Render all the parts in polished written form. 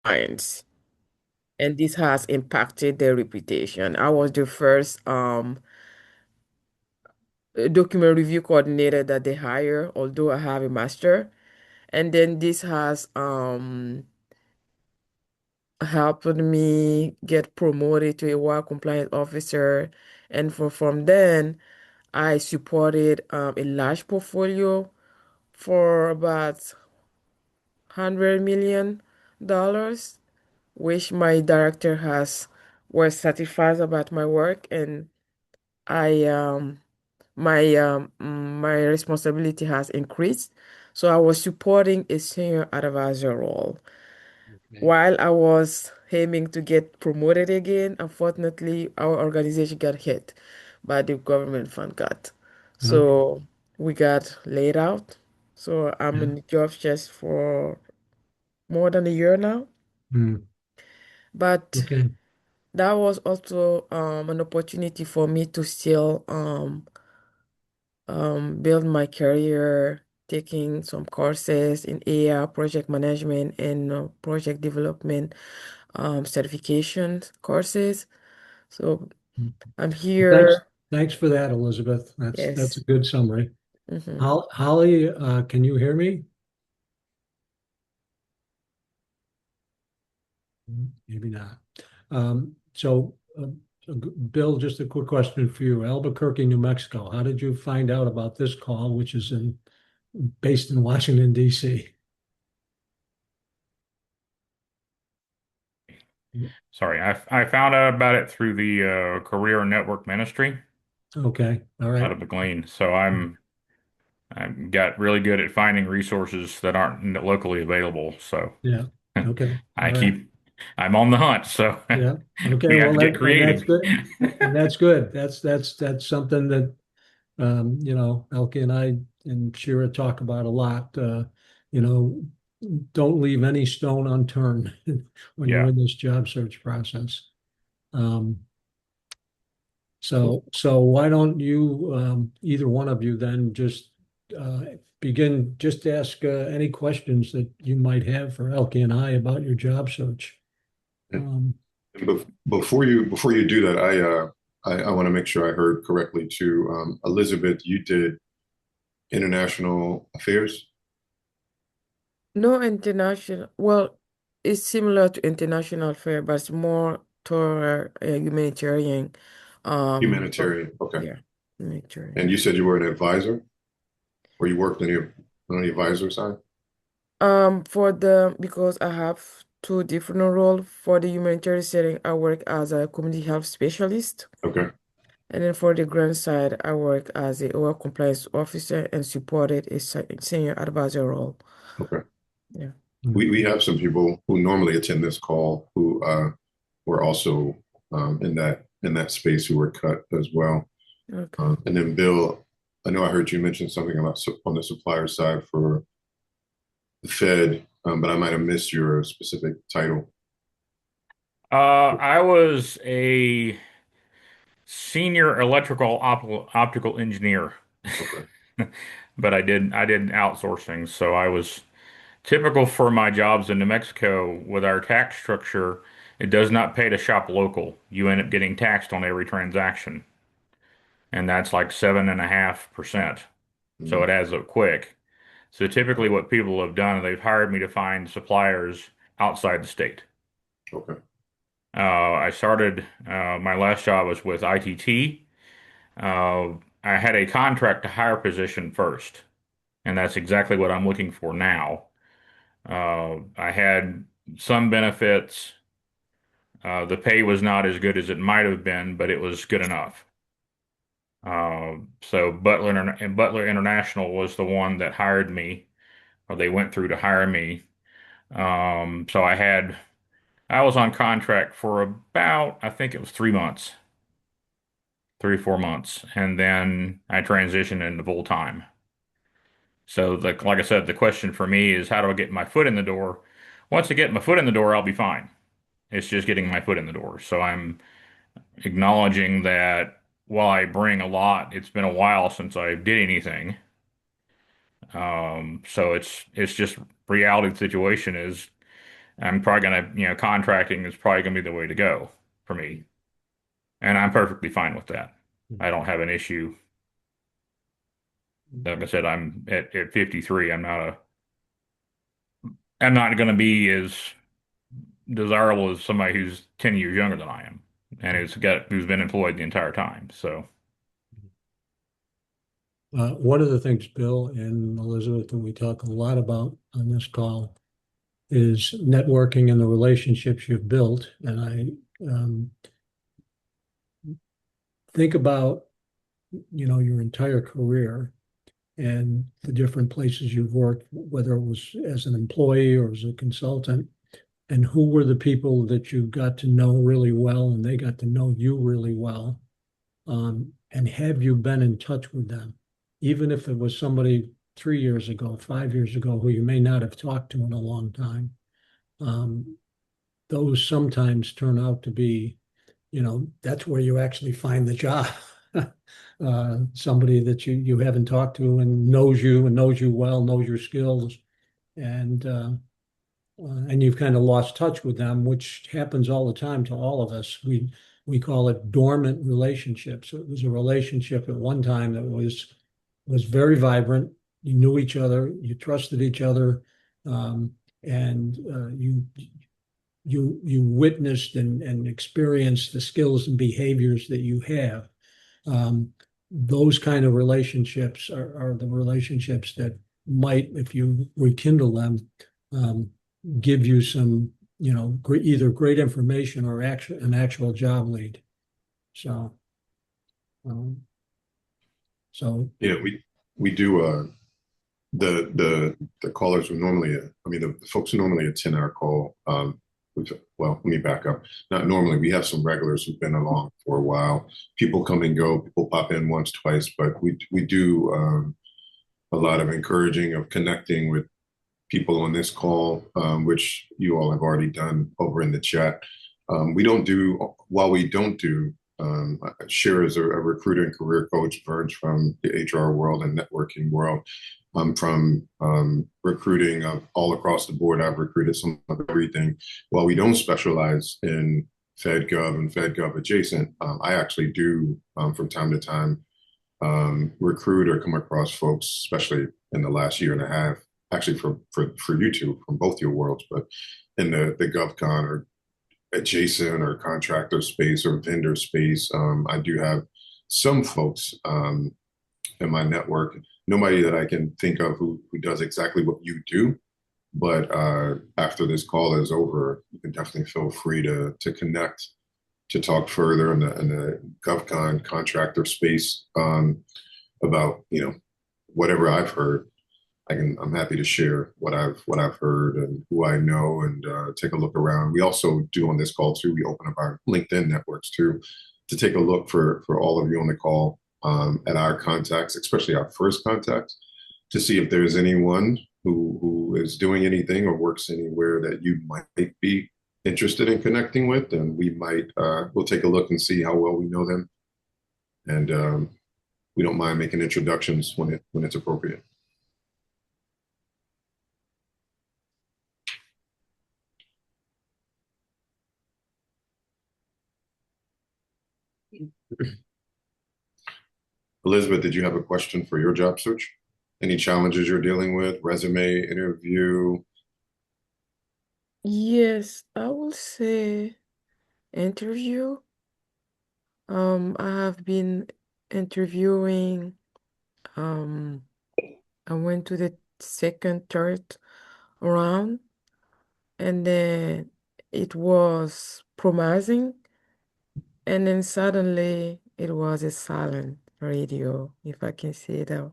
clients, and this has impacted their reputation. I was the first document review coordinator that they hire, although I have a master. And then this has helped me get promoted to a WA compliance officer. And from then, I supported a large portfolio for about $100 million, which my director has was satisfied about my work, and I my responsibility has increased. So I was supporting a senior advisor role. Okay. While I was aiming to get promoted again, unfortunately, our organization got hit by the government fund cut. Okay. So we got laid out. So I'm Yeah. in the job just for more than a year now. Mm. But Okay. that was also an opportunity for me to still build my career, taking some courses in AI, project management, and project development certification courses. So Mm. I'm Well, thanks. here. Thanks for that, Elizabeth. That's a Yes. good summary. Hmm. Holly, can you hear me? Maybe not. Bill, just a quick question for you. Albuquerque, New Mexico. How did you find out about this call, which is based in Washington, D.C.? Sorry, I found out about it through the Career Network Ministry Okay. All out right. of McLean. So I'm got really good at finding resources that aren't locally available. So Yeah. Okay. I All right. keep I'm on the hunt. So Yeah. Okay. we have Well, to get and that's creative. good. And that's good. That's something that Elke and I and Shira talk about a lot. You know, don't leave any stone unturned when you're Yeah. in this job search process. Um, so why don't you, either one of you, then just uh, begin, just ask any questions that you might have for Elke and I about your job search. And Um, before you do that, I want to make sure I heard correctly too. Elizabeth, you did international affairs. No international. Well, it's similar to international fair, but it's more toward humanitarian. Humanitarian. Okay. Yeah, And humanitarian. you said you were an advisor, or you worked on the advisor side. For the because I have two different roles for the humanitarian setting, I work as a community health specialist, Okay. and then for the grant side, I work as a OR compliance officer and supported a senior advisor role. Okay. Yeah. We okay. have some people who normally attend this call who were also in that space who were cut as well. Okay. And then Bill, I know I heard you mention something about on the supplier side for the Fed, but I might have missed your specific title. I was a senior electrical optical engineer, Okay. but I did outsourcing. So I was typical for my jobs in New Mexico with our tax structure. It does not pay to shop local. You end up getting taxed on every transaction, and that's like 7.5%. So Mm, it adds up quick. So typically, what people have done, they've hired me to find suppliers outside the state. okay. I started, my last job was with ITT. I had a contract to hire position first, and that's exactly what I'm looking for now. I had some benefits. The pay was not as good as it might have been, but it was good enough. So Butler International was the one that hired me, or they went through to hire me. So I was on contract for about, I think it was 3 months, 3 or 4 months, and then I transitioned into full time. So like I said, the question for me is how do I get my foot in the door? Once I get my foot in the door, I'll be fine. It's just getting my foot in the door. So I'm acknowledging that while I bring a lot, it's been a while since I did anything. So it's just reality of the situation is I'm probably gonna, contracting is probably gonna be the way to go for me. And I'm perfectly fine with that. I don't have an issue. Like I said, I'm at 53. I'm not gonna be as desirable as somebody who's 10 years younger than I am and who's been employed the entire time. So One of the things, Bill and Elizabeth, that we talk a lot about on this call is networking and the relationships you've built. And I think about, your entire career and the different places you've worked, whether it was as an employee or as a consultant, and who were the people that you got to know really well and they got to know you really well. And have you been in touch with them? Even if it was somebody 3 years ago, 5 years ago, who you may not have talked to in a long time. Um, those sometimes turn out to be, that's where you actually find the job. Somebody that you haven't talked to and knows you well, knows your skills, and and you've kind of lost touch with them, which happens all the time to all of us. We call it dormant relationships. It was a relationship at one time that was very vibrant. You knew each other, you trusted each other, and you witnessed and experienced the skills and behaviors that you have. Um, those kind of relationships are the relationships that might, if you rekindle them, um, give you some, either great information or an actual job lead. So, um, so Yeah, we do the callers who normally, I mean, the folks who normally attend our call, well, let me back up. Not normally, we have some regulars who've been along for a while. People come and go, people pop in once, twice, but we do a lot of encouraging of connecting with people on this call, which you all have already done over in the chat. We don't do, while we don't do, Shira is a recruiter and career coach, Vern's from the HR world and networking world. I'm from recruiting all across the board. I've recruited some of everything. While we don't specialize in FedGov and FedGov adjacent, I actually do from time to time recruit or come across folks, especially in the last year and a half, actually for you two from both your worlds, but in the GovCon or adjacent or contractor space or vendor space, I do have some folks in my network. Nobody that I can think of who does exactly what you do, but after this call is over, you can definitely feel free to connect to talk further in the GovCon contractor space about whatever I've heard. I'm happy to share what I've heard and who I know and take a look around. We also do on this call too. We open up our LinkedIn networks too to take a look for all of you on the call at our contacts, especially our first contacts, to see if there's anyone who is doing anything or works anywhere that you might be interested in connecting with, and we'll take a look and see how well we know them, and we don't mind making introductions when it's appropriate. Elizabeth, did you have a question for your job search? Any challenges you're dealing with? Resume, interview? Yes, I will say interview. I have been interviewing. Um, I went to the second, third round, and then it was promising, and then suddenly it was a silent radio, if I can say that.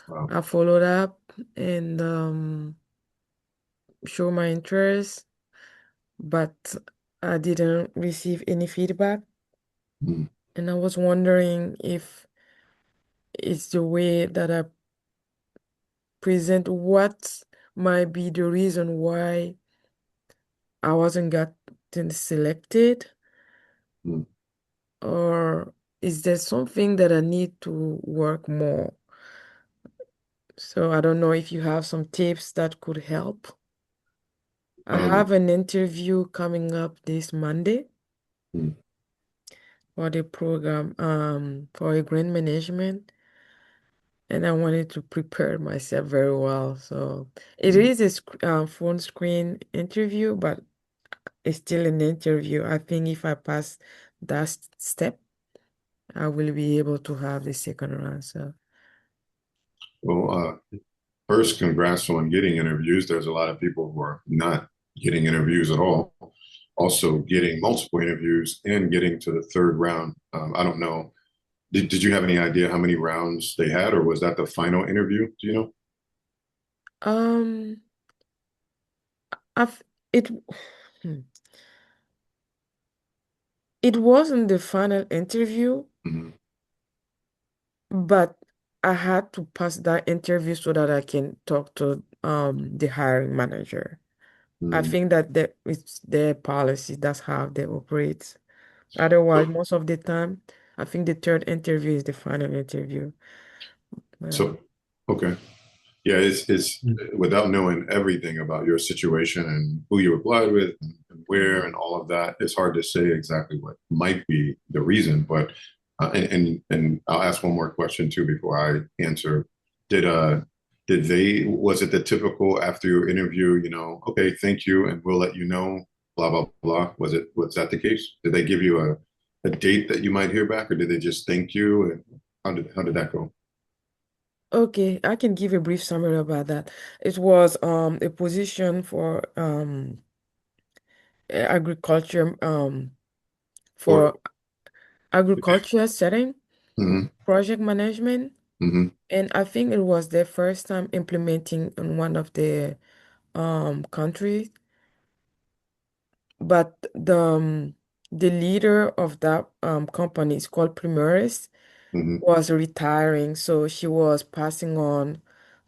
Wow. I followed up and show my interest, but I didn't receive any feedback. Mm, And I was wondering if it's the way that I present what might be the reason why I wasn't gotten selected, mm. or is there something that I need to work more? So I don't know if you have some tips that could help. I have an interview coming up this Monday hmm. for the program for a grant management, and I wanted to prepare myself very well. So it Hmm. is a phone screen interview, but it's still an interview. I think if I pass that step, I will be able to have the second round. So Well, first, congrats on getting interviews. There's a lot of people who are not getting interviews at all. Also, getting multiple interviews and getting to the third round. I don't know. Did you have any idea how many rounds they had, or was that the final interview? Do you know? um, I've it. hmm, It wasn't the final interview, Hmm. but I had to pass that interview so that I can talk to the hiring manager. I Hmm. think that it's their policy. That's how they operate. Otherwise, So, most of the time, I think the third interview is the final interview. so, Well, okay. Yeah, it's without knowing everything about your situation and who you applied with and where mhm. and all of that, it's hard to say exactly what might be the reason. But and I'll ask one more question too before I answer. Did uh did they was it the typical after your interview, okay, thank you, and we'll let you know, blah blah blah. Was that the case? Did they give you a date that you might hear back, or did they just thank you? And how did that go? Okay, I can give a brief summary about that. It was a position for agriculture Or for agriculture setting, hmm. project management. Hmm. And I think it was their first time implementing in one of the countries. But the leader of that company is called Primaris Hmm. was retiring, so she was passing on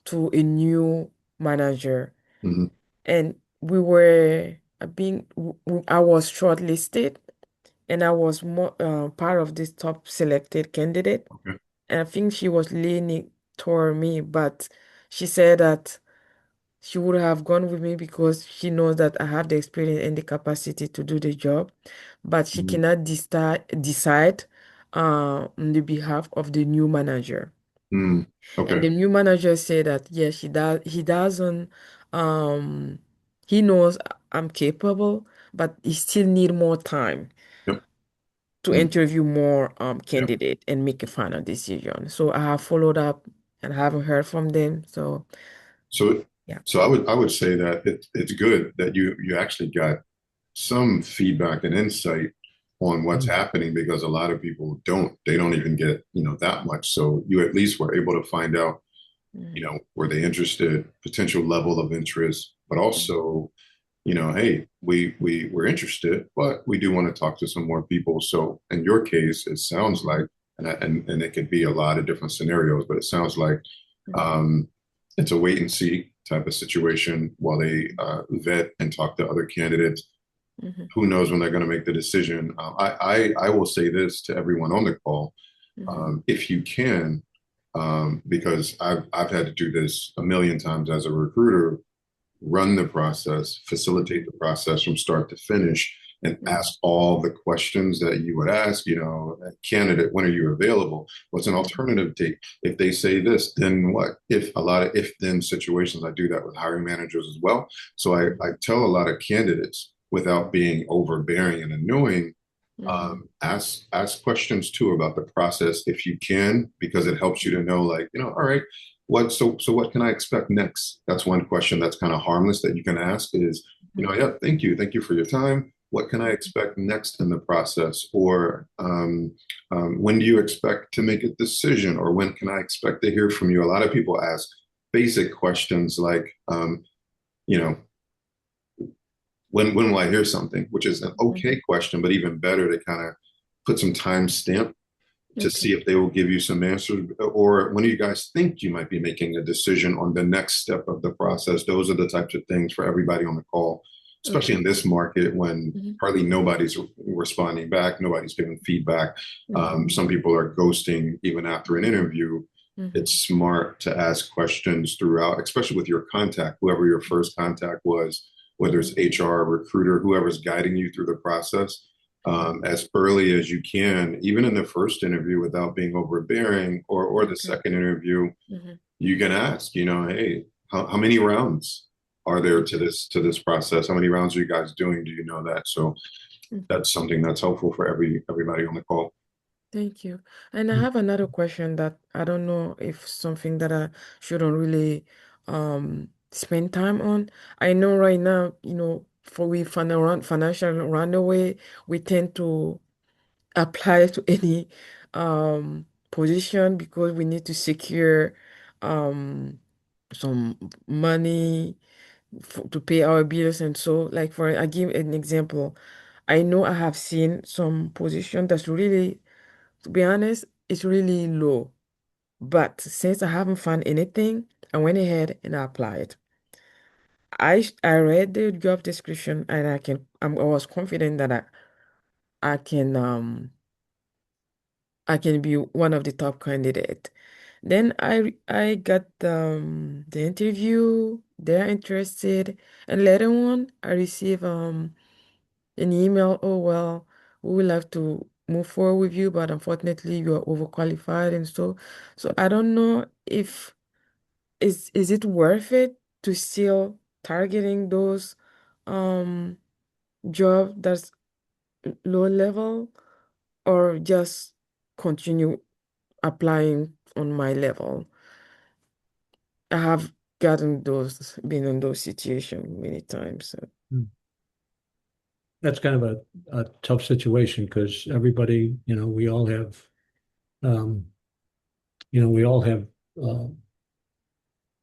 to a new manager. Hmm. And we were being I was shortlisted, and I was part of this top selected candidate. Okay. And I think she was leaning toward me, but she said that she would have gone with me because she knows that I have the experience and the capacity to do the job, but she Mhm. cannot decide on the behalf of the new manager. Mm. And Okay. the new manager said that yes, he doesn't um he knows I'm capable, but he still need more time Yep. to Mm. interview more Yep. candidate and make a final decision. So I have followed up and haven't heard from them. So So, yeah. so I would say that it's good that you actually got some feedback and insight on what's Mm. happening because a lot of people don't. They don't even get, that much. So you at least were able to find out, Mhm. were they interested, potential level of interest, but Mhm. also, hey, we're interested, but we do want to talk to some more people. So in your case, it sounds like, and it could be a lot of different scenarios, but it sounds like Mhm. um, it's a wait and see type of situation while they vet and talk to other candidates. Mhm. Who knows when they're going to make the decision? I will say this to everyone on the call, Mhm. if you can, because I've had to do this a million times as a recruiter, run the process, facilitate the process from start to finish, and Mhm. ask all the questions that you would ask, candidate, when are you available? What's an Mhm. alternative date? If they say this, then what? If a lot of if then situations, I do that with hiring managers as well. So I tell a lot of candidates without being overbearing and annoying, Mhm. ask questions too about the process if you can, because it helps you to know, like, all right, so what can I expect next? That's one question that's kind of harmless that you can ask is, Mhm. yeah, thank you for your time. What can I expect next in the process? Or when do you expect to make a decision? Or when can I expect to hear from you? A lot of people ask basic questions like, you know, when will I hear something? Which is an okay Mhm. question, but even better to kind of put some time stamp to see Okay. if they will give you some answers, or when do you guys think you might be making a decision on the next step of the process. Those are the types of things for everybody on the call, especially in Okay. this market when Mhm. hardly nobody's responding back, nobody's giving feedback. Mhm. Some people are ghosting even after an interview. Mhm. It's smart to ask questions throughout, especially with your contact, whoever your first contact was. whether it's HR, recruiter, whoever's guiding you through the process, as early as you can, even in the first interview without being overbearing, or the Okay. second interview, Mm-hmm. you can ask, hey, how many rounds are there to this process? How many rounds are you guys doing? Do you know that? So Mm-hmm. that's something that's helpful for everybody on the call. Thank you. And I have another question that I don't know if something that I shouldn't really spend time on. I know right now, for we financial runaway, we tend to apply to any position because we need to secure um some money to pay our bills. And so, like, for I give an example, I know I have seen some position that's really, to be honest, it's really low. But since I haven't found anything, I went ahead and I applied. I read the job description and I was confident that I can I can be one of the top candidate. Then I got the interview. They're interested, and later on I receive an email. Oh well, we will have to move forward with you, but unfortunately you are overqualified, and so I don't know if is it worth it to still targeting those um job that's low level, or just continue applying on my level. I have been in those situations many times. So. Hmm. That's kind of a tough situation because everybody, um, we all have uh,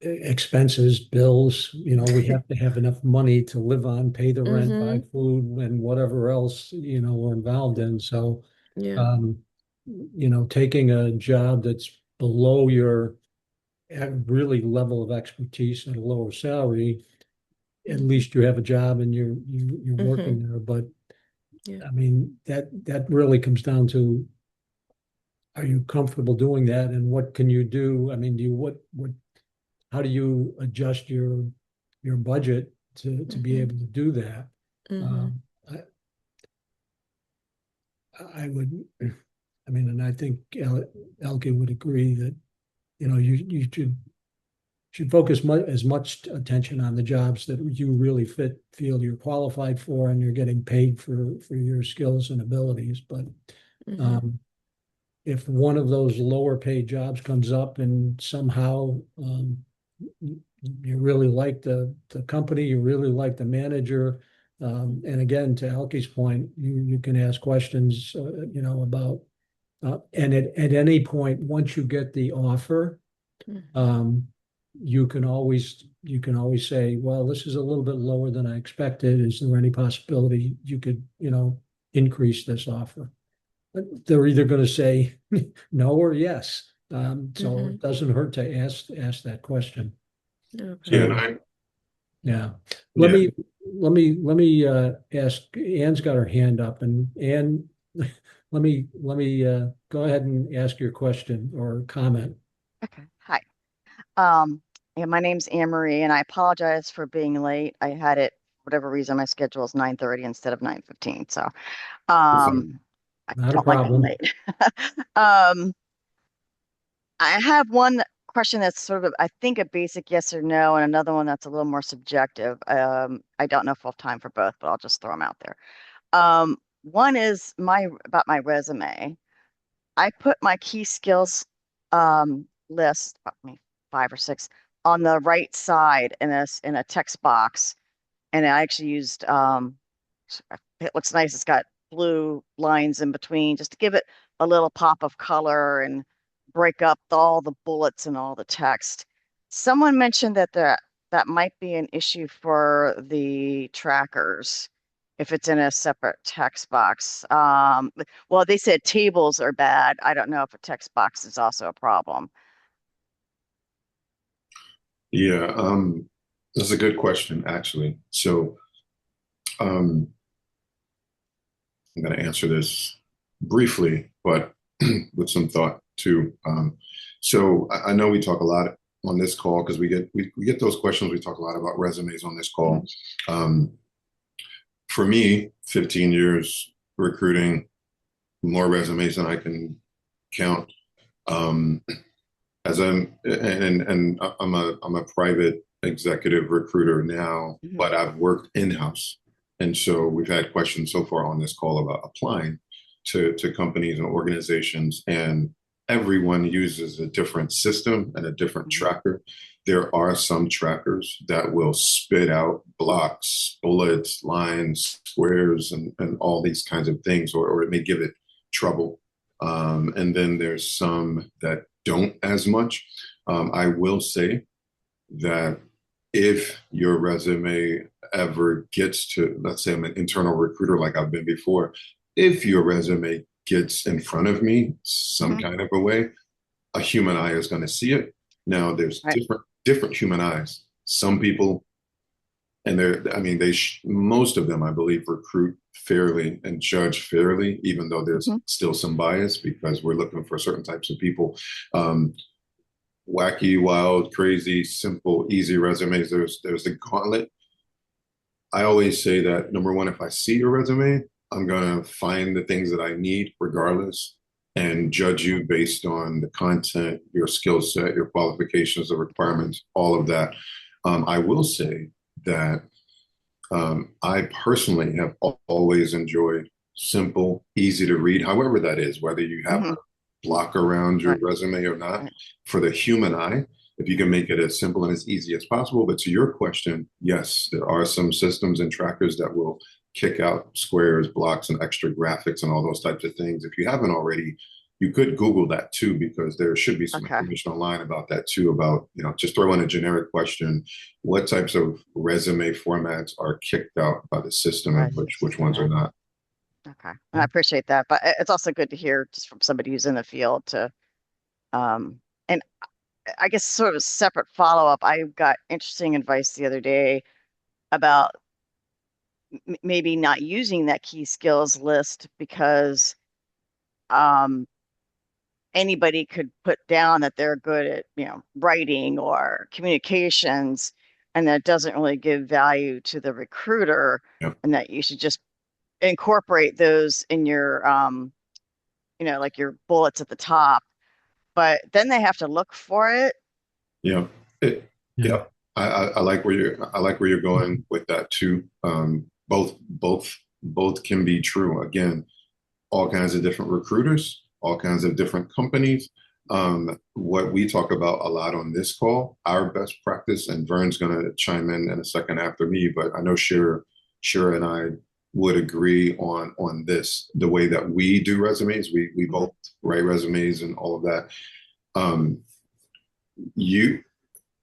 expenses, bills. We have to have enough money to live on, pay the rent, buy Mm-hmm. food, and whatever else, we're involved in. So, Yeah. um, taking a job that's below your really level of expertise at a lower salary, at Mm-hmm. least you have a job and you're Mm-hmm. working there. But Yeah. I mean, that really comes down to, are you comfortable doing that, and what can you do? I mean, how do you adjust your budget to be Mm-hmm. able to do that? Mm-hmm. Um, I would, I mean, and I think Elke would agree that you should focus as much attention on the jobs that you really feel you're qualified for, and you're getting paid for your skills and abilities. But Mm-hmm. um, if one of those lower paid jobs comes up and somehow you really like the company, you really like the manager, and again, to Elke's point, you can ask questions, about, and at any point, once you get the offer, Mm-hmm. um, you can always say, well, this is a little bit lower than I expected. Is there any possibility you could, increase this offer? They're either going to say no or yes. So Mm-hmm. it doesn't hurt to ask that question. Okay. Yeah, and So yeah, let yeah, me let me ask. Anne's got her hand up, and Anne, let me go ahead and ask your question or comment. Okay. Hi. Um, yeah, my name's Anne Marie, and I apologize for being late. I had it, whatever reason, my schedule is 9:30 instead of 9:15. So, you're fine. I Not a don't like being problem. late. Um, I have one question that's sort of, I think, a basic yes or no, and another one that's a little more subjective. I don't know if we'll have time for both, but I'll just throw them out there. One is about my resume. I put my key skills list, about maybe 5 or 6, on the right side in a text box, and I actually used it looks nice. It's got blue lines in between just to give it a little pop of color and break up all the bullets and all the text. Someone mentioned that might be an issue for the trackers if it's in a separate text box. Well, they said tables are bad. I don't know if a text box is also a problem. Yeah, that's a good question, actually. So, um, I'm going to answer this briefly, but with some thought too. So I know we talk a lot on this call, because we get those questions. We talk a lot about resumes on this Mhm. call. For me, 15 years recruiting, more resumes than I can count. Um, as I'm a private executive recruiter now, Mhm. but I've worked in-house. And so we've had questions so far on this call about applying to companies and organizations, and everyone uses a different system and a different Mhm. tracker. There are some trackers that will spit out blocks, bullets, lines, squares, and all these kinds of things, or it may give it trouble. And then there's some that don't as much. I will say that if your resume ever gets to, let's say I'm an internal recruiter like I've been before, if your resume gets in front of me some Mhm. kind of a way, a human eye is going to see it. Now there's Right. different human eyes. Some people, and I mean, most of them, I believe, recruit fairly and judge fairly, even though there's Mhm. still some bias because we're looking for certain types of people. Wacky, wild, crazy, simple, easy resumes. There's the gauntlet. I always say that number one, if I see your resume, I'm gonna find the things that I need regardless and judge you based on the content, your skill set, your qualifications, the requirements, all of that. I will say that I personally have always enjoyed simple, easy to read, however that is, whether you have a Mhm. block around your Right. resume or not. Right. For the human eye, if you can make it as simple and as easy as possible. But to your question, yes, there are some systems and trackers that will kick out squares, blocks, and extra graphics and all those types of things. If you haven't already, you could Google that too, because there should be some Okay. information online about that too, about, just throw in a generic question, what types of resume formats are kicked out by the system and Right. which ones are Right. not. Okay. I appreciate that, but it's also good to hear just from somebody who's in the field to, um, and I guess sort of a separate follow-up. I got interesting advice the other day about maybe not using that key skills list because um, anybody could put down that they're good at, writing or communications, and that doesn't really give value to the recruiter, Yep. and that you should just incorporate those in your, like your bullets at the top. But then they have to look for it. Yeah. It, Yeah. yeah. I like where you're going with that too. Both can be true. Again, all kinds of different recruiters, all kinds of different companies. What we talk about a lot on this call, our best practice, and Vern's going to chime in a second after me, but I know Shira and I would agree on this. The way that we do resumes, we Mhm. both write resumes and all of that. Um, you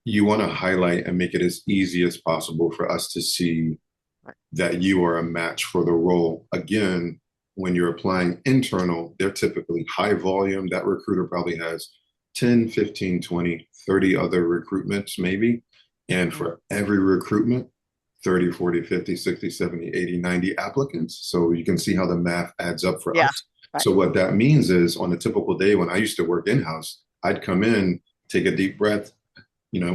you want to highlight and make it as easy as possible for us to see Right. that you are a match for the role. Again, when you're applying internal, they're typically high volume. That recruiter probably has 10, 15, 20, 30 other recruitments, maybe. And Mhm. for every recruitment, 30, 40, 50, 60, 70, 80, 90 applicants. So you can see how the math adds up for Yeah. us. Right. So what that means is on a typical day when I used to work in-house, I'd come in, take a deep breath,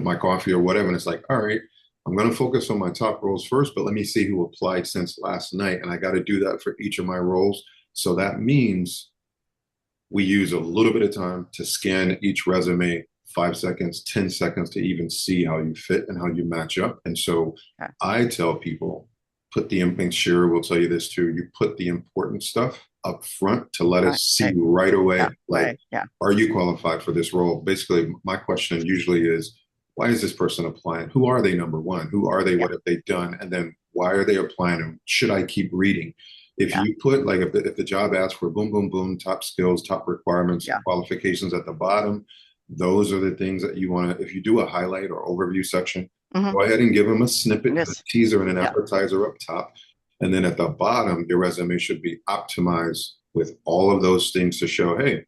my coffee or whatever. And it's like, all right, I'm going to focus on my top roles first, but let me see who applied since last night. And I got to do that for each of my roles. So that means we use a little bit of time to scan each resume, 5 seconds, 10 seconds to even see how you fit and how you match up. And so Okay. I tell people, and Shira will tell you this too, you put the important stuff up front to let Right. us see Right. right away, Yeah. like, Right. Yeah. are you qualified for this role? Basically, my question usually is, why is this person applying? Who are they, number one? Who are they? Yeah. What have they done? And then why are they applying? And should I keep reading? If Yeah. you put like if the job asks for boom, boom, boom, top skills, top requirements, and Yeah. qualifications at the bottom, those are the things that you want to, if you do a highlight or overview section, Hmm. go ahead and give them a snippet and a Yes. teaser and an Yeah. appetizer up top. And then at the bottom, your resume should be optimized with all of those things to show, hey,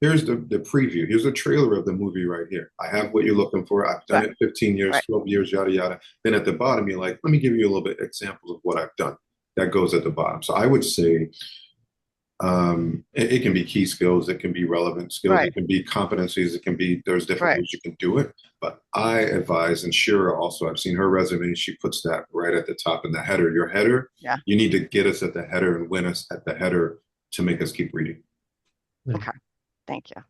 here's the preview. Here's a trailer of the movie right here. I have what you're looking for. I've done Right. it 15 years, Right. 12 years, yada, yada. Then at the bottom, you're like, let me give you a little bit examples of what I've done. That goes at the bottom. So I would say It can be key skills, it can be relevant skills, Right. it can be competencies, it can be, there's different Right. ways you can do it. But I advise, and Shira also, I've seen her resume, she puts that right at the top in the header. Your header, Yeah. you need to get us at the header and win us at the header to make us keep reading. Yeah. Okay. Thank you.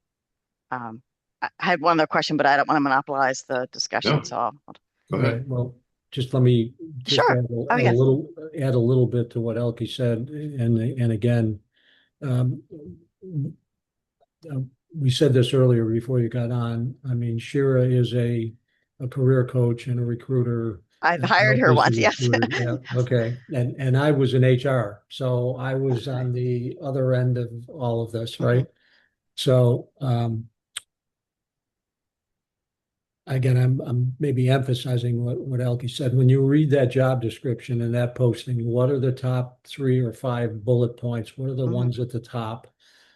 I had one other question, but I don't want to monopolize the discussion, No, so I'll, go All ahead. right. Well, just let me just sure. Oh, yes. add a little bit to what Elke said. And again, um, we said this earlier before you got on. I mean, Shira is a career coach and a recruiter. I've hired her Is a once. Yes. recruiter. Yeah. Okay. And I was in HR, so I was Okay. on the other end of all of this, Hmm. right? So again, I'm maybe emphasizing what Elke said. When you read that job description and that posting, what are the top 3 or 5 bullet points? What are the Hmm. ones at the top?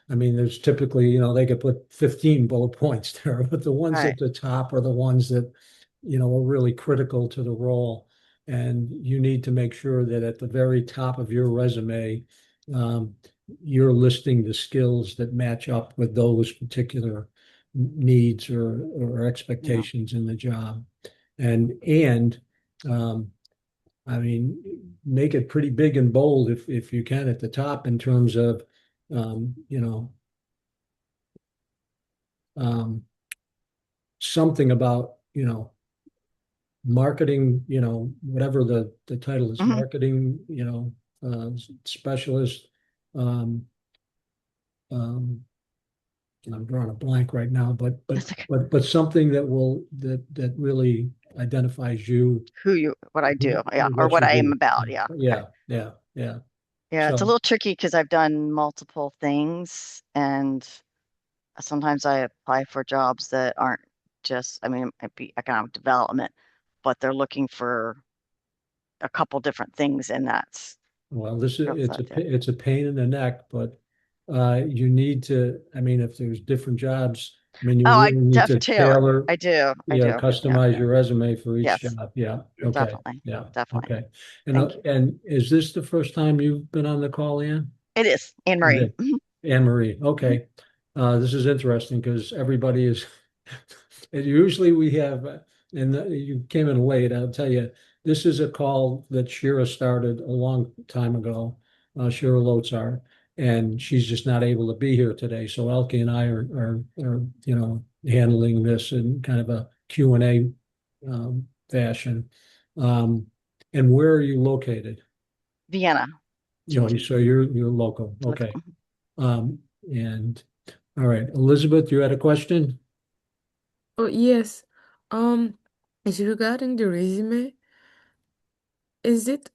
I mean, there's typically, they could put 15 bullet points there, but the ones Right. at the top are the ones that, are really critical to the role. And you need to make sure that at the very top of your resume, um, you're listing the skills that match up with those particular needs or Yeah. expectations in the job. And um, I mean, make it pretty big and bold if you can at the top in terms of um, you know, um, something about, marketing, whatever the title is, Hmm. marketing, specialist. Um, um, I'm drawing a blank right now, That's okay. but something that really identifies you, What I do. Yeah. Or what what you I am do. about. Yeah. Okay. Yeah. Yeah. It's a So, little tricky because I've done multiple things and sometimes I apply for jobs that aren't just, I mean, it might be economic development, but they're looking for a couple different things in that well, skill set. Yeah. it's a pain in the neck, but you need to, I mean, if there's different jobs, I mean, you Oh, really need to tailor. tailor, I do. I yeah, do. Yeah. customize your resume for each Yes, job. Yeah. Yeah. Okay. definitely. Yeah. Definitely. Okay. Thank you. And is this the first time you've been on the call, Ann? It is Anne It Marie. is. Anne Marie. Mhm. Okay. This is interesting because everybody is, and usually we have, you came in late, I'll tell you, this is a call that Shira started a long time ago, Shira Lotzar, and she's just not able to be here today. So Elke and I are handling this in kind of a Q&A fashion. Um, and where are you located? Vienna, So Germany. you're local. Look, Okay. And all right, Elizabeth, you had a question? Oh, yes. Um, is regarding the resume, is it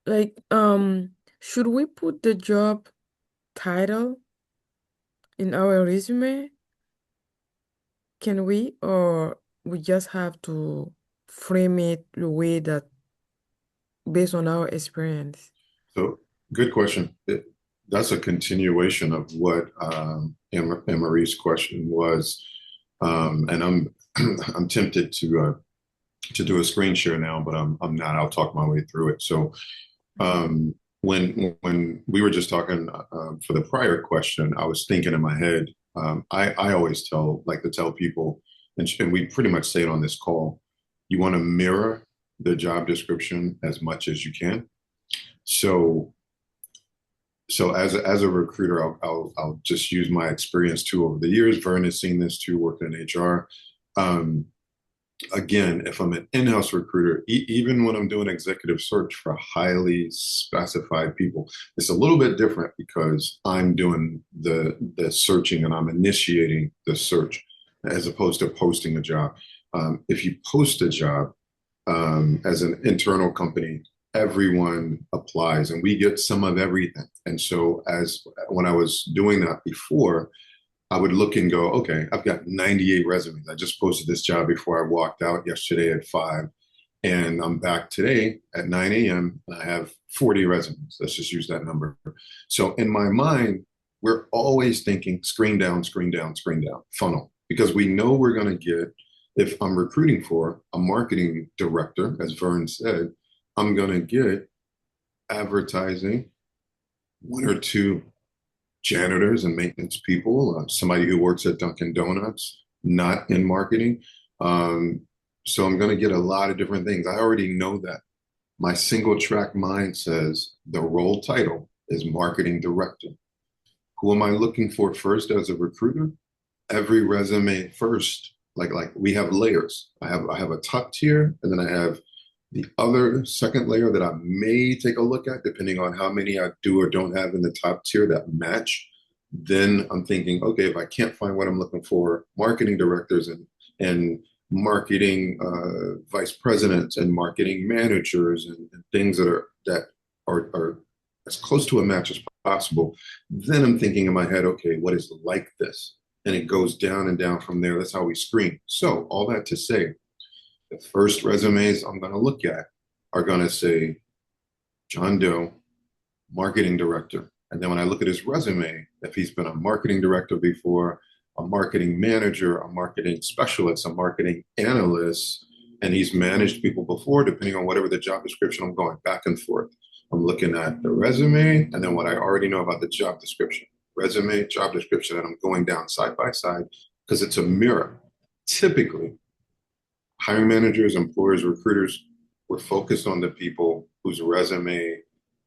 like should we put the job title in our resume? Can we, or we just have to frame it the way that based on our experience? So, good question. That's a continuation of what Anne Marie's question was, and I'm I'm tempted to do a screen share now, but I'm not. I'll talk my way through it. So, when we were just talking for the prior question, I was thinking in my head. I always like to tell people, and we pretty much say it on this call. You want to mirror the job description as much as you can. So as a recruiter, I'll just use my experience too over the years. Vern has seen this too, working in HR. Um, Again, if I'm an in-house recruiter, even when I'm doing executive search for highly specified people, it's a little bit different because I'm doing the searching and I'm initiating the search as opposed to posting a job. If you post a job, as an internal company, everyone applies and we get some of everything. And so as when I was doing that before, I would look and go, okay, I've got 98 resumes. I just posted this job before I walked out yesterday at 5. And I'm back today at 9 a.m. and I have 40 resumes. Let's just use that number. So in my mind, we're always thinking screen down, screen down, screen down, funnel, because we know we're going to get, if I'm recruiting for a marketing director, as Vern said, I'm going to get advertising, one or two janitors and maintenance people, somebody who works at Dunkin' Donuts, not in marketing. Um, so I'm going to get a lot of different things. I already know that. My single track mind says the role title is marketing director. Who am I looking for first as a recruiter? Every resume first. Like we have layers. I have a top tier, and then I have the other second layer that I may take a look at, depending on how many I do or don't have in the top tier that match. Then I'm thinking, okay, if I can't find what I'm looking for, marketing directors and marketing vice presidents and marketing managers and things that are as close to a match as possible. Then I'm thinking in my head, okay, what is like this? And it goes down and down from there. That's how we screen. So all that to say, the first resumes I'm going to look at are going to say John Doe, marketing director. And then when I look at his resume, if he's been a marketing director before, a marketing manager, a marketing specialist, a marketing analyst, and he's managed people before, depending on whatever the job description, I'm going back and forth. I'm looking at the resume and then what I already know about the job description. Resume, job description, and I'm going down side by side because it's a mirror. Typically, hiring managers, employers, recruiters, we're focused on the people whose resume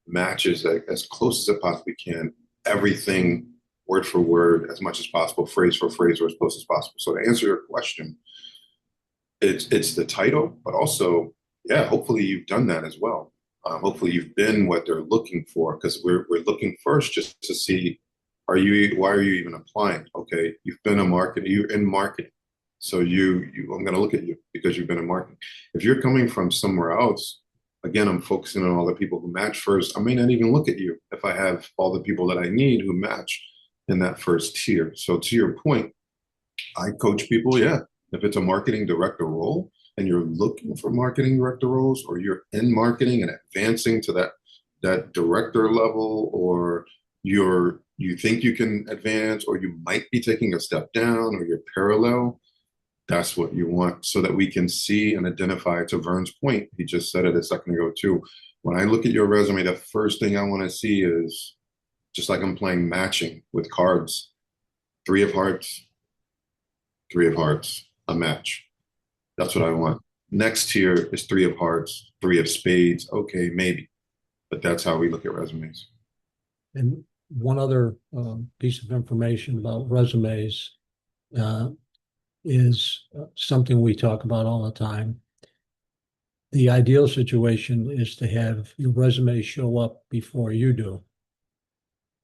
matches as close as it possibly can, everything word for word, as much as possible, phrase for phrase, or as close as possible. So to answer your question, it's the title, but also, yeah, hopefully you've done that as well. Hopefully you've been what they're looking for, because we're looking first just to see, why are you even applying? Okay, you've been a marketer, you're in marketing. So I'm going to look at you because you've been in marketing. If you're coming from somewhere else, again, I'm focusing on all the people who match first. I may not even look at you if I have all the people that I need who match in that first tier. So to your point, I coach people, yeah. If it's a marketing director role and you're looking for marketing director roles, or you're in marketing and advancing to that director level, or you think you can advance, or you might be taking a step down, or you're parallel, that's what you want, so that we can see and identify. To Vern's point, he just said it a second ago too. When I look at your resume, the first thing I want to see is, just like I'm playing matching with cards, three of hearts, three of hearts, a match. That's what I want. Next tier is three of hearts, three of spades. Okay, maybe, but that's how we look at resumes. And one other piece of information about resumes uh, is something we talk about all the time. The ideal situation is to have your resume show up before you do.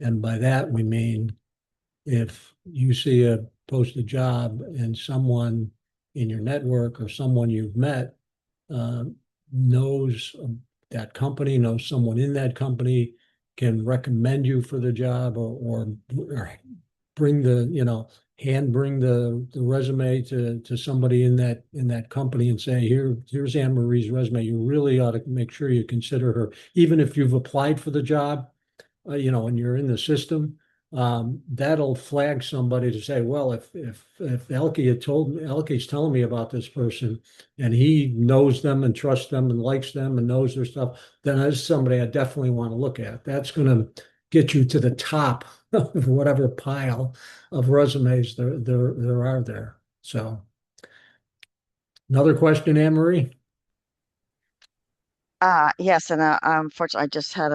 And by that, we mean if you see a posted job and someone in your network or someone you've met uh, knows that company, knows someone in that company, can recommend you for the job, or bring bring the resume to somebody in that company and say, here's Anne Marie's resume. You really ought to make sure you consider her, even if you've applied for the job, and you're in the system. That'll flag somebody to say, well, if Elke's telling me about this person and he knows them and trusts them and likes them and knows their stuff, then that's somebody I definitely want to look at. That's going to get you to the top of whatever pile of resumes there are there. So another question, Anne Marie? Yes, and unfortunately, I just had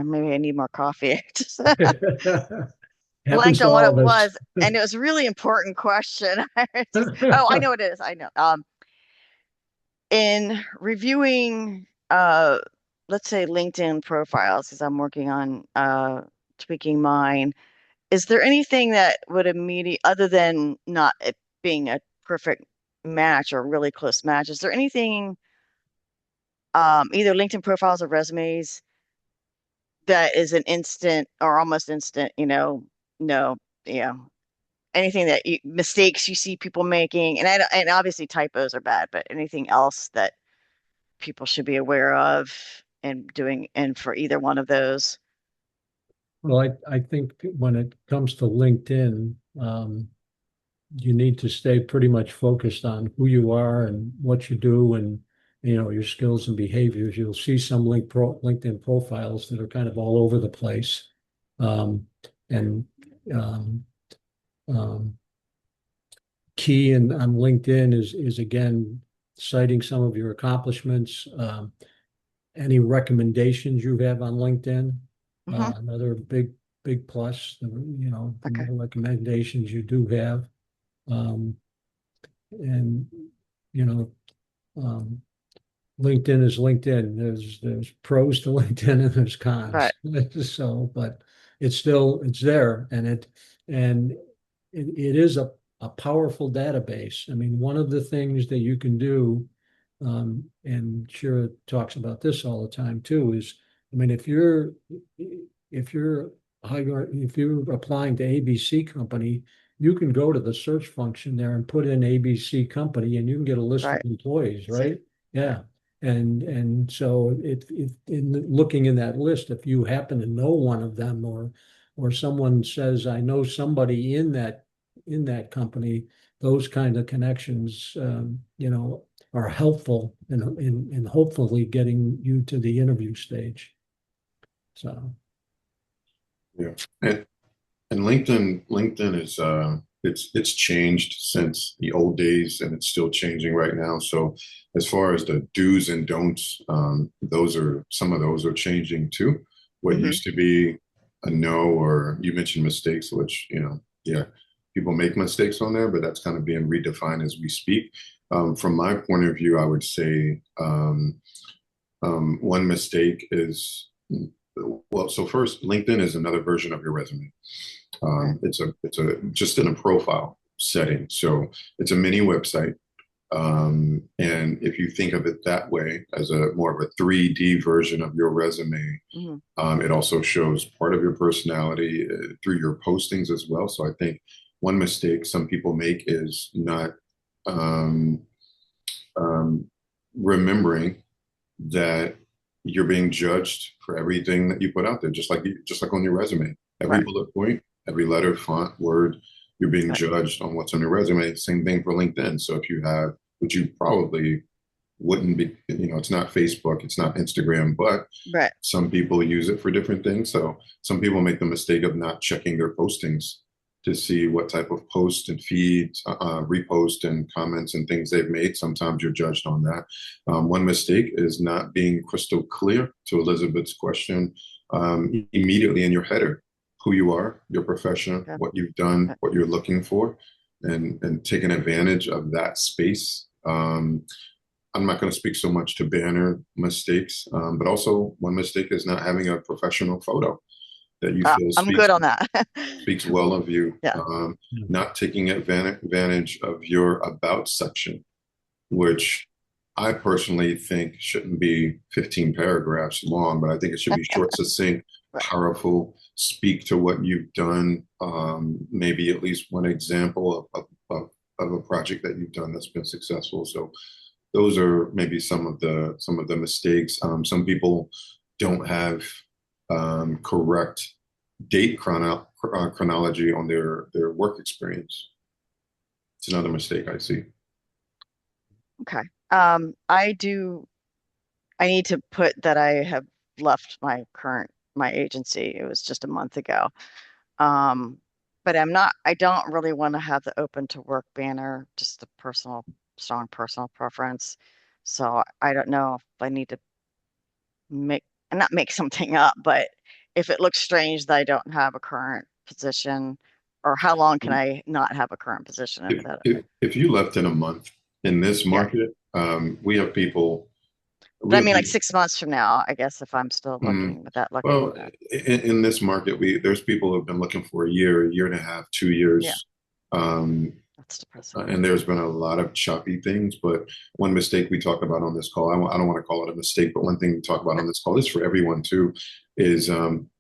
maybe I need more coffee. I just Happens blanked to on what all it of us. was, and it was a really important question. Oh, I know what it is. I know. In reviewing, let's say LinkedIn profiles, as I'm working on tweaking mine, is there anything that would immediately, other than not it being a perfect match or really close match, is there anything, either LinkedIn profiles or resumes, that is an instant or almost instant, no, yeah, anything that mistakes you see people making, and obviously typos are bad, but anything else that people should be aware of and doing, and for either one of those? Well, I think when it comes to LinkedIn, you need to stay pretty much focused on who you are and what you do, and your skills and behaviors. You'll see some LinkedIn profiles that are kind of all over the place. And um, um, key on LinkedIn is again citing some of your accomplishments, any recommendations you have on LinkedIn. Hmm. Another big plus, the Okay. more recommendations you do have. And you know, um, LinkedIn is LinkedIn. There's pros to LinkedIn and there's cons. Right. So, but it's there, and it is a powerful database. I mean, one of the things that you can do, and Shira talks about this all the time too, is, I mean, if you're if you're applying to ABC Company, you can go to the search function there and put in ABC Company, and you can get a list of Right. employees, See. right? Yeah. And so if in looking in that list, if you happen to know one of them, or someone says, I know somebody in that company, those kind of connections, are helpful in hopefully getting you to the interview stage. So, Yeah. And LinkedIn is it's changed since the old days, and it's still changing right now. So as far as the do's and don'ts, some of those are changing too. What Hmm. used to be a no, or you mentioned mistakes, which, yeah, people make mistakes on there, but that's kind of being redefined as we speak. From my point of view, I would say one mistake is, well, so first, LinkedIn is another version of your resume. Right. It's a just in a profile setting. So it's a mini website. And if you think of it that way, as a more of a 3D version of your resume, Hmm. it also shows part of your personality through your postings as well. So I think one mistake some people make is not um, um, remembering that you're being judged for everything that you put out there, just like on your resume. Every Right. bullet point, every letter, font, word, you're being Right. judged on what's on your resume. Same thing for LinkedIn. So if you have, which you probably wouldn't be, it's not Facebook, it's not Instagram, but Right. some people use it for different things. So some people make the mistake of not checking their postings to see what type of post and feed, repost and comments and things they've made. Sometimes you're judged on that. One mistake is not being crystal clear to Elizabeth's question immediately in your header, who you are, your profession, Yeah. what you've done, Right. what you're looking for, and taking advantage of that space. I'm not going to speak so much to banner mistakes, but also one mistake is not having a professional photo that you feel I'm good on that. speaks well of you. Yeah. Not taking advantage of your about section, which I personally think shouldn't be 15 paragraphs long, but I think it should be short, succinct, Right. powerful, speak to what you've done, maybe at least one example of a project that you've done that's been successful. So those are maybe some of the mistakes. Some people don't have correct date chronology on their work experience. It's another mistake I see. Okay. I need to put that I have left my agency. It was just a month ago. Um, but I don't really want to have the open to work banner, just the strong personal preference. So I don't know if I need to make, not make something up, but if it looks strange that I don't have a current position, or how long can I not have a current position if If, that, if, if you left in a month in this yeah. market, we have people, But we I have mean, like people, 6 months from now, I guess if I'm still mm, looking, with that looking, well, in this market, there's people who have been looking for a year and a half, two yeah, years. Um, that's depressing. and there's been a lot of choppy things, but one mistake we talk about on this call, I don't want to call it a mistake, but one thing we talk about on this call is for everyone too, is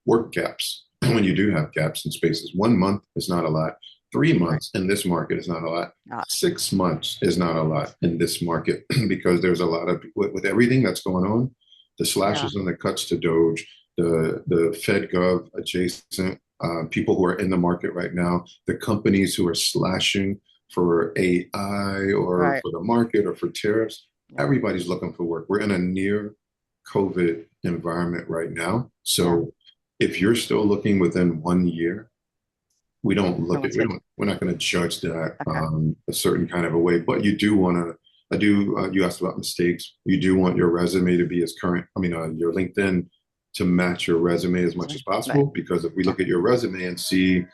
work gaps. When you do have gaps in spaces, 1 month is not a lot. three Right. months in this market is not a lot. Not, 6 months is not a lot in this market because there's a lot of, with everything that's going on, the yeah, slashes and the cuts to Doge, the Fed Gov adjacent, people who are in the market right now, the companies who are slashing for AI or right. for the market or for tariffs, Yeah. Everybody's looking for work. We're in a near COVID environment right now. So if you're still looking within 1 year, No one's gonna. we're not going to judge that Okay. a certain kind of a way, but you do want to, you asked about mistakes. You do want your resume to be as current, your LinkedIn to match your resume as much as Right. possible. Because if we Yeah. look at your resume and see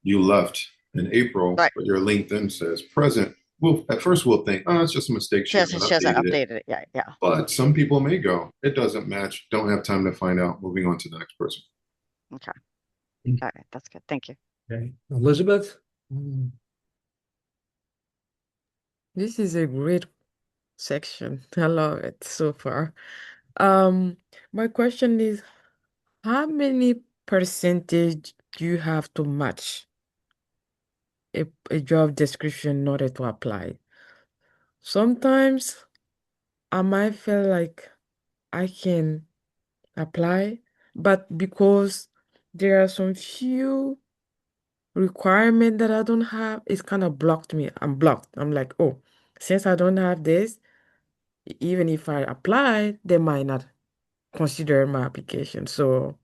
you left in April, Right. but your LinkedIn says present, well, at first we'll think, oh, it's just a mistake. She hasn't She hasn't updated it. updated it yet. Yeah. But some people may go, it doesn't match, don't have time to find out, moving on to the next person. Okay. All right. That's good. Thank you. Okay, Elizabeth? Mm, This is a great section. I love it so far. Um, my question is, how many percentage do you have to match a job description in order to apply? Sometimes I might feel like I can apply, but because there are some few requirement that I don't have, it's kind of blocked me. I'm blocked. I'm like, oh, since I don't have this, even if I apply, they might not consider my application. So,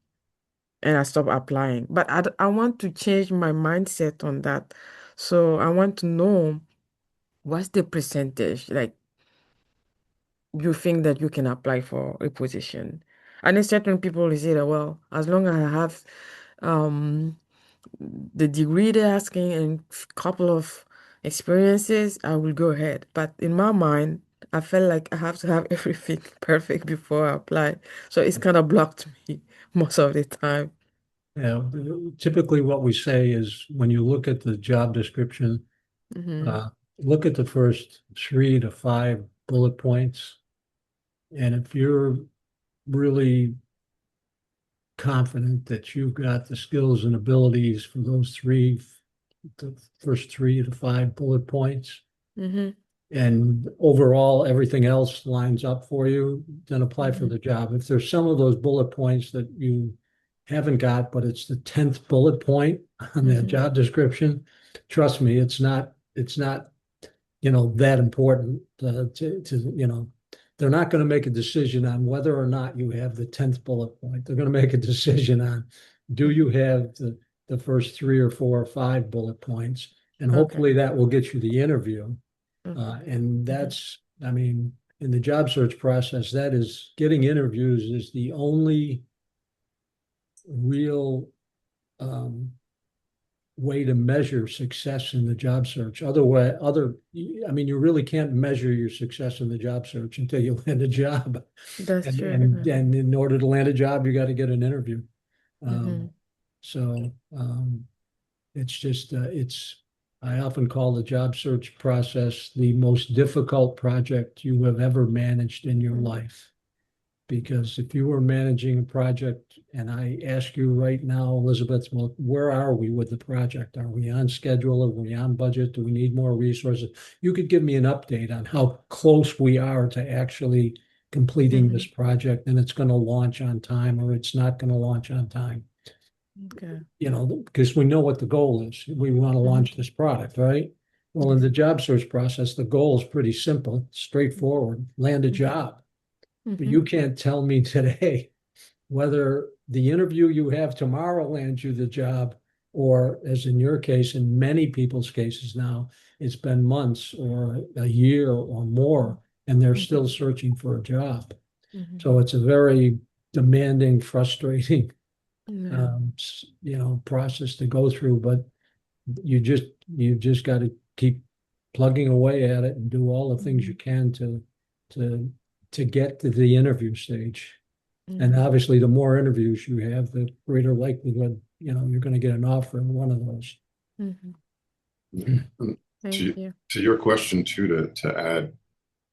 and I stop applying. But I want to change my mindset on that. So I want to know what's the percentage like you think that you can apply for a position. And then certain people will say that, well, as long as I have um the degree they're asking and couple of experiences, I will go ahead. But in my mind, I felt like I have to have everything perfect before I apply. So it's kind of blocked me most of the time. Yeah, typically what we say is when you look at the job description, Mm-hmm. uh, look at the first 3 to 5 bullet points. And if you're really confident that you've got the skills and abilities for the first 3 to 5 bullet points, Mm-hmm. and overall everything else lines up for you, then apply for Mm-hmm. the job. If there's some of those bullet points that you haven't got, but it's the 10th bullet point on that Mm-hmm. job description, trust me, it's not that important they're not going to make a decision on whether or not you have the 10th bullet point. They're going to make a decision on, do you have the first 3 or 4 or 5 bullet points? And Okay. hopefully that will get you the interview. Okay. And Mm-hmm. I mean, in the job search process, that is getting interviews is the only real um, way to measure success in the job search. I mean, you really can't measure your success in the job search until you land a job. That's And true. and Uh-huh. and in order to land a job, you got to get an interview. Mm-hmm. Um, so it's just I often call the job search process the most difficult project you have ever managed in your life. Because if you were managing a project and I ask you right now, Elizabeth, well, where are we with the project? Are we on schedule? Are we on budget? Do we need more resources? You could give me an update on how close we are to actually completing Mm-hmm. this project and it's going to launch on time or it's not going to launch on time. Okay. Because we know what the goal is. We want to Mm-hmm. launch this product, right? Well, in Yes. the job search process, the goal is pretty simple, straightforward, land a Mm-hmm. job. But Mm-hmm. you can't tell me today whether the interview you have tomorrow lands you the job, or as in your case, in many people's cases now, it's been months or a year or more, and they're Mm-hmm. still searching for a job. Mm-hmm. So it's a very demanding, frustrating, Yeah. process to go through. But you just got to keep plugging away at it and do all the things Mm-hmm. you can to to get to the interview stage. And Mm-hmm. obviously, the more interviews you have, the greater likelihood, you're going to get an offer in one of those. Mm-hmm. And Thank to you. to your question too, to add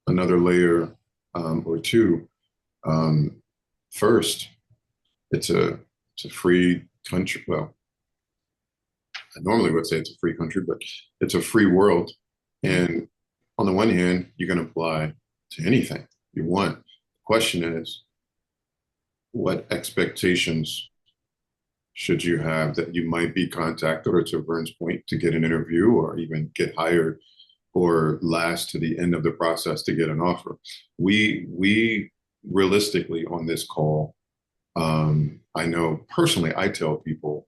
another layer or two. Um, First, it's a free country. Well, I normally would say it's a free country, but it's a free world. And on the one hand, you can apply to anything you want. The question is, what expectations should you have that you might be contacted, or to Vern's point, to get an interview or even get hired or last to the end of the process to get an offer. We realistically on this call, I know personally, I tell people,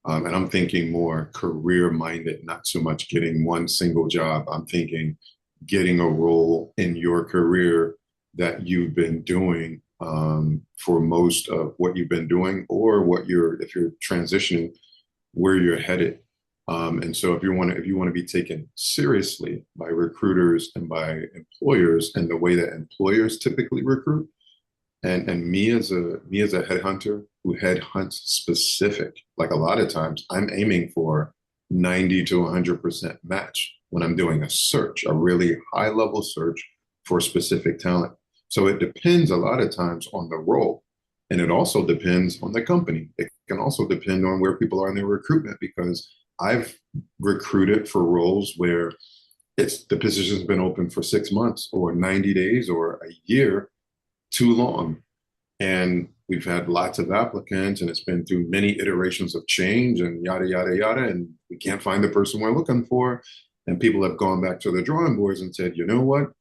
and I'm thinking more career minded, not so much getting one single job. I'm thinking getting a role in your career that you've been doing for most of what you've been doing, or if you're transitioning, where you're headed. And so if you want to be taken seriously by recruiters and by employers and the way that employers typically recruit, and me as a headhunter who headhunts specific, like a lot of times I'm aiming for 90 to 100% match when I'm doing a search, a really high level search for specific talent. So it depends a lot of times on the role. And it also depends on the company. It can also depend on where people are in their recruitment, because I've recruited for roles where the position's been open for 6 months or 90 days or a year, too long. And we've had lots of applicants, and it's been through many iterations of change and yada, yada, yada. And we can't find the person we're looking for. And people have gone back to the drawing boards and said, you know what?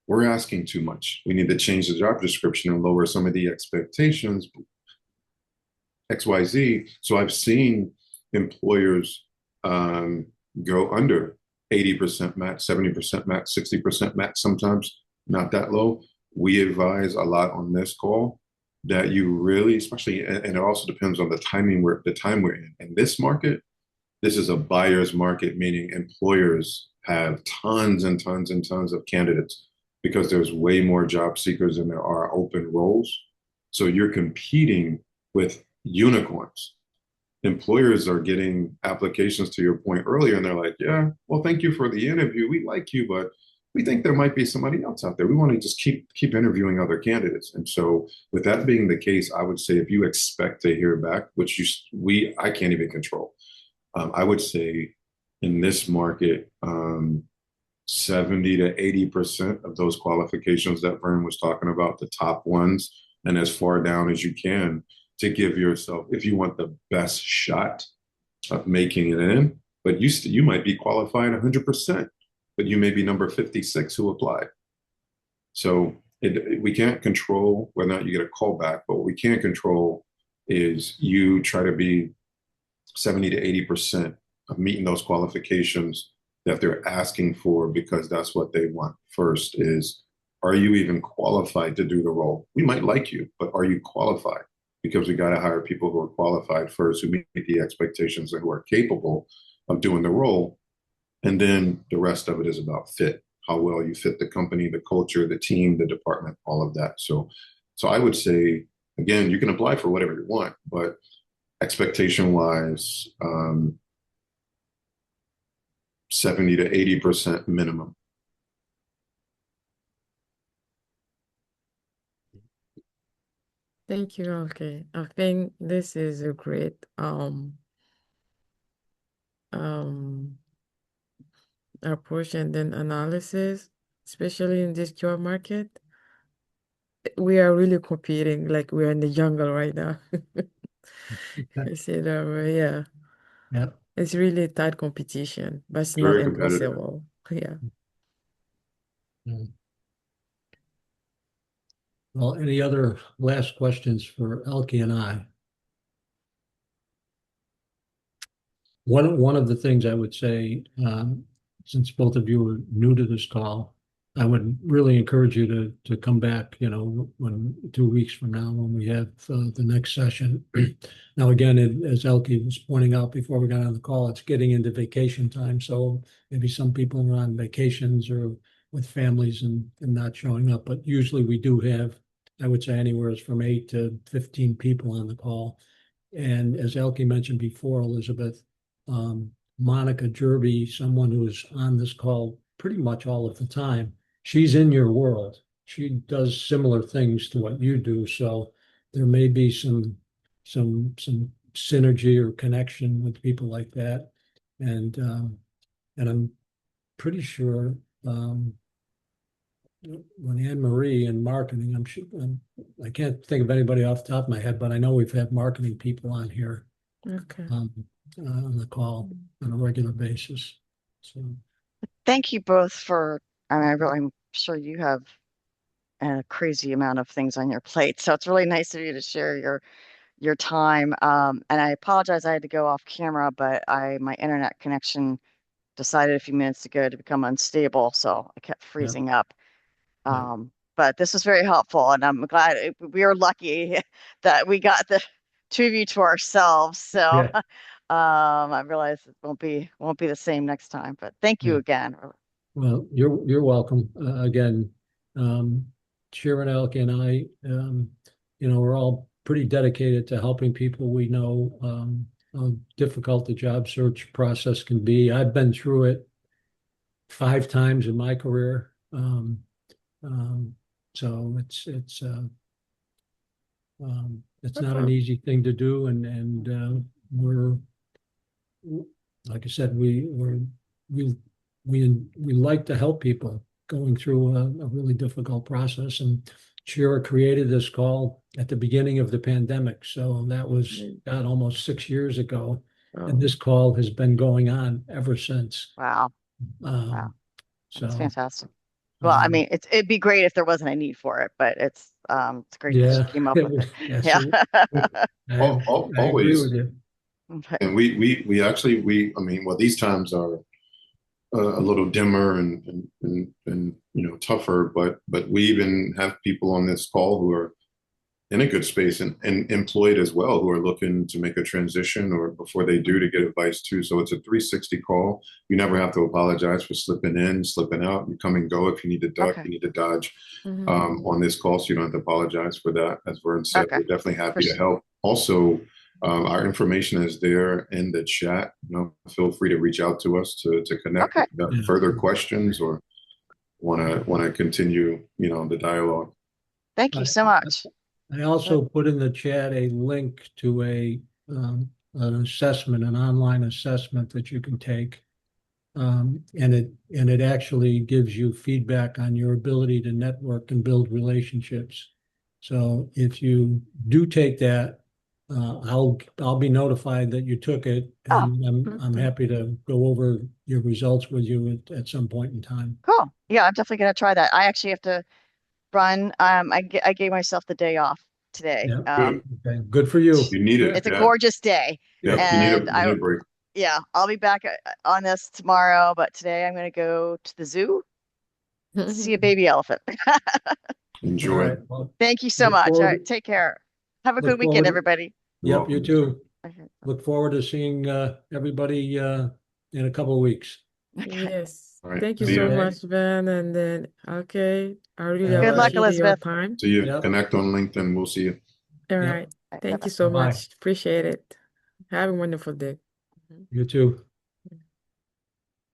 We're asking too much. We need to change the job description and lower some of the expectations, XYZ. So I've seen employers go under 80% match, 70% match, 60% match, sometimes not that low. We advise a lot on this call that you really, especially, and it also depends on the time we're in. In this market, this is a buyer's market, meaning employers have tons and tons and tons of candidates because there's way more job seekers than there are open roles. So you're competing with unicorns. Employers are getting applications, to your point earlier, and they're like, yeah, well, thank you for the interview. We like you, but we think there might be somebody else out there. We want to just keep interviewing other candidates. And so with that being the case, I would say if you expect to hear back, which I can't even control, I would say in this market, 70 to 80% of those qualifications that Vern was talking about, the top ones, and as far down as you can, to give yourself, if you want the best shot of making it in, but you might be qualified 100%, but you may be number 56 who applied. So we can't control whether or not you get a call back, but what we can control is you try to be 70 to 80% of meeting those qualifications that they're asking for, because that's what they want. First is, are you even qualified to do the role? We might like you, but are you qualified? Because we got to hire people who are qualified first, who meet the expectations and who are capable of doing the role. And then the rest of it is about fit, how well you fit the company, the culture, the team, the department, all of that. So I would say, again, you can apply for whatever you want, but expectation wise, 70 to 80% minimum. Thank you. Okay. I think this is a great approach and then analysis, especially in this job market. We are really competing, like we're in the jungle right now. I say that, right? Yeah. Yeah. It's really tight competition, but it's not Very competitive. impossible. Yeah. Mm. Well, any other last questions for Elke and I? One of the things I would say, since both of you are new to this call, I would really encourage you to come back, when 2 weeks from now, when we have the next session. Now, again, as Elke was pointing out before we got on the call, it's getting into vacation time. So maybe some people are on vacations or with families and not showing up. But usually we do have, I would say, anywhere from 8 to 15 people on the call. And as Elke mentioned before, Elizabeth, Monica Jerby, someone who is on this call pretty much all of the time, she's in your world. She does similar things to what you do. So there may be some synergy or connection with people like that. And I'm pretty sure when Anne Marie in marketing, I'm sure I can't think of anybody off the top of my head, but I know we've had marketing people on here Okay. on the call on a regular basis. So thank you both for, I'm sure you have a crazy amount of things on your plate. So it's really nice of you to share your time. And I apologize, I had to go off camera, but my internet connection decided a few minutes ago to become unstable, so I kept Yeah, freezing up. yeah, But this was very helpful, and I'm glad we were lucky that we got the two of you to ourselves. So yeah, I realize it won't be the same next time. But thank you yeah. again. Well, you're welcome. Again, um, Sharon, Elke, and I, we're all pretty dedicated to helping people. We know how difficult the job search process can be. I've been through it 5 times in my career. Um, so it's not an Okay. easy thing to do, and we're like I said, we we like to help people going through a really difficult process. And Shira created this call at the beginning of the pandemic, so that was Mm. almost 6 years ago, and Oh, this call has been going on ever since. Wow, wow, Um, that's so fantastic. Well, I um, mean, it'd be great if there wasn't a need for it, but it's great that you yeah, came up it with it. was, yes, Yeah. I agree with Always. you. But, And we actually, I mean, well, these times are a little dimmer and tougher, but we even have people on this call who are in a good space and employed as well, who are looking to make a transition or before they do to get advice too. So it's a 360 call. You never have to apologize for slipping in, slipping out. You come and go. If you need to duck, okay, you need to dodge mhm. on this call. So you don't have to apologize for that. As Vern said, okay. we're definitely For, happy to help. Also, our information is there in the chat. Feel free to reach out to us to connect if okay. you got Yeah. further questions or want to continue, the dialogue. Thank you I, so much. I also put in the chat a link to an assessment, an online assessment that you can take. And it actually gives you feedback on your ability to network and build relationships. So if you do take that, I'll be notified that you took it, Oh, and I'm Okay. happy to go over your results with you at some point in time. cool. Yeah, I'm definitely gonna try that. I actually have to run. I gave myself the day off today. Yeah. Good. Okay. Good for you. You need it. It's a Yeah. gorgeous day, Yeah. Yep. and You need a break. yeah, I'll be back on this tomorrow. But today I'm gonna go to the zoo to see a baby elephant. All Enjoy. right. Well, Thank you so look much. All right, forward. take care. Have a good Look weekend, forward. everybody. You're Yep. You welcome. too. Okay. Look forward to seeing everybody in a couple of weeks. Okay. Yes. All right. Thank you See so you. Okay. much, Ben. And then, okay, I really All Good luck, right. appreciate your Elizabeth. time. See you. Yep. Connect on LinkedIn. We'll see you. All Yep. right. Bye Thank bye. you so Bye. much. Appreciate it. Have a wonderful day. Mhm. You too.